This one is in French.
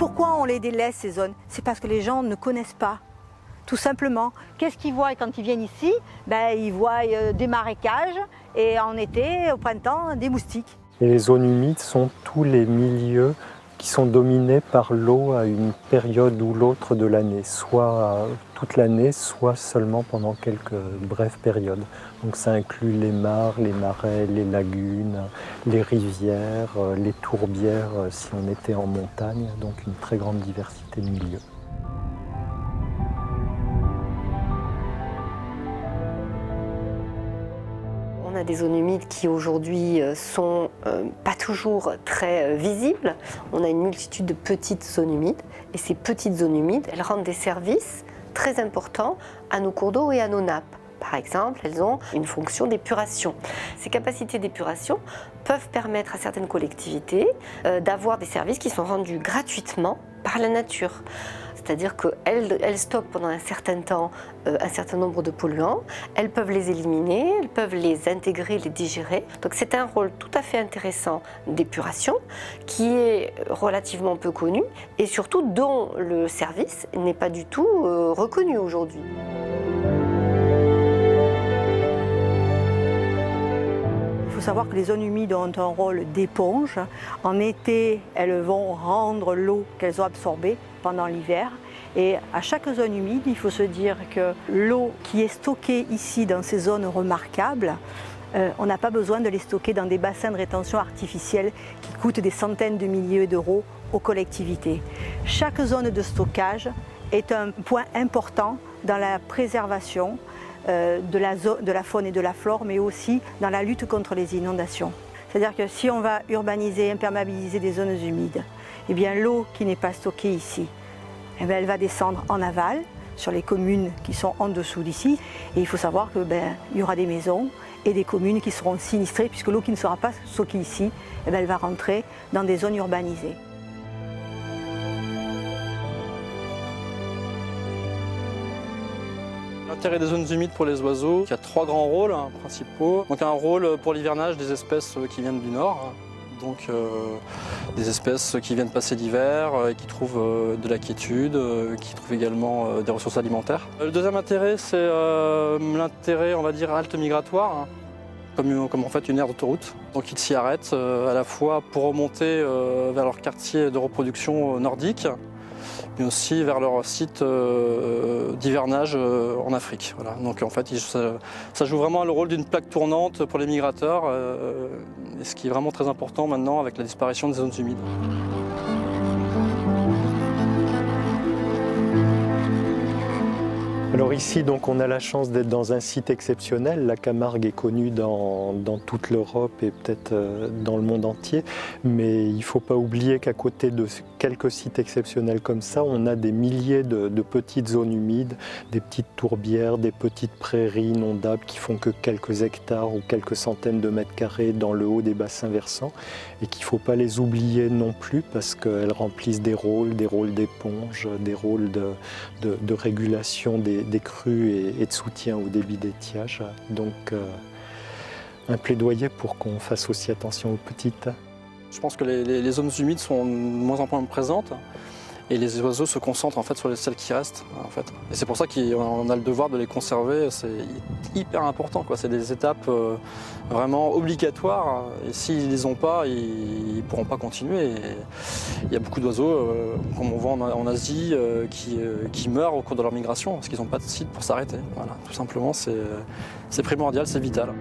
pourquoi on les délaisse ces zones? C'est parce que les gens ne connaissent pas. Tout simplement. Qu'est-ce qu'ils voient quand ils viennent ici? Ils voient des marécages et en été, au printemps, des moustiques. Et les zones humides sont tous les milieux qui sont dominés par l'eau à une période ou l'autre de l'année, soit toute l'année, soit seulement pendant quelques brèves périodes. Donc ça inclut les mares, les marais, les lagunes, les rivières, les tourbières si on était en montagne, donc une très grande diversité de milieux. On a des zones humides qui aujourd'hui sont pas toujours très visibles. On a une multitude de petites zones humides et ces petites zones humides, elles rendent des services très importants à nos cours d'eau et à nos nappes. Par exemple, elles ont une fonction d'épuration. Ces capacités d'épuration peuvent permettre à certaines collectivités d'avoir des services qui sont rendus gratuitement par la nature. C'est-à-dire qu'elles stockent pendant un certain temps un certain nombre de polluants, elles peuvent les éliminer, elles peuvent les intégrer, les digérer. Donc c'est un rôle tout à fait intéressant d'épuration qui est relativement peu connu et surtout dont le service n'est pas du tout reconnu aujourd'hui. Il faut savoir que les zones humides ont un rôle d'éponge. En été, elles vont rendre l'eau qu'elles ont absorbée pendant l'hiver. Et à chaque zone humide, il faut se dire que l'eau qui est stockée ici dans ces zones remarquables, on n'a pas besoin de les stocker dans des bassins de rétention artificiels qui coûtent des centaines de milliers d'euros aux collectivités. Chaque zone de stockage est un point important dans la préservation de la faune et de la flore, mais aussi dans la lutte contre les inondations. C'est-à-dire que si on va urbaniser, imperméabiliser des zones humides, eh bien l'eau qui n'est pas stockée ici, eh bien, elle va descendre en aval sur les communes qui sont en dessous d'ici. Et il faut savoir qu'il y aura des maisons et des communes qui seront sinistrées puisque l'eau qui ne sera pas stockée ici, eh bien, elle va rentrer dans des zones urbanisées. L'intérêt des zones humides pour les oiseaux, il y a trois grands rôles principaux. Donc un rôle pour l'hivernage des espèces qui viennent du nord, donc des espèces qui viennent passer l'hiver et qui trouvent de la quiétude, qui trouvent également des ressources alimentaires. Le deuxième intérêt, c'est l'intérêt, on va dire, halte migratoire, comme en fait une aire d'autoroute. Donc ils s'y arrêtent à la fois pour remonter vers leur quartier de reproduction nordique, mais aussi vers leur site d'hivernage en Afrique. Voilà. Donc en fait, ça joue vraiment le rôle d'une plaque tournante pour les migrateurs, et ce qui est vraiment très important maintenant avec la disparition des zones humides. Alors ici, donc, on a la chance d'être dans un site exceptionnel. La Camargue est connue dans toute l'Europe et peut-être dans le monde entier. Mais il ne faut pas oublier qu'à côté de quelques sites exceptionnels comme ça, on a des milliers de petites zones humides, des petites tourbières, des petites prairies inondables qui font que quelques hectares ou quelques centaines de mètres carrés dans le haut des bassins versants. Et qu'il ne faut pas les oublier non plus parce qu'elles remplissent des rôles d'éponge, des rôles de régulation des crues et de soutien au débit d'étiage. Donc un plaidoyer pour qu'on fasse aussi attention aux petites. Je pense que les zones humides sont de moins en moins présentes et les oiseaux se concentrent en fait sur celles qui restent. En fait. Et c'est pour ça qu'on a le devoir de les conserver, c'est hyper important. C'est des étapes vraiment obligatoires et s'ils ne les ont pas, ils ne pourront pas continuer. Et il y a beaucoup d'oiseaux, comme on voit en Asie, qui meurent au cours de leur migration parce qu'ils n'ont pas de site pour s'arrêter. Voilà, tout simplement, c'est primordial, c'est vital.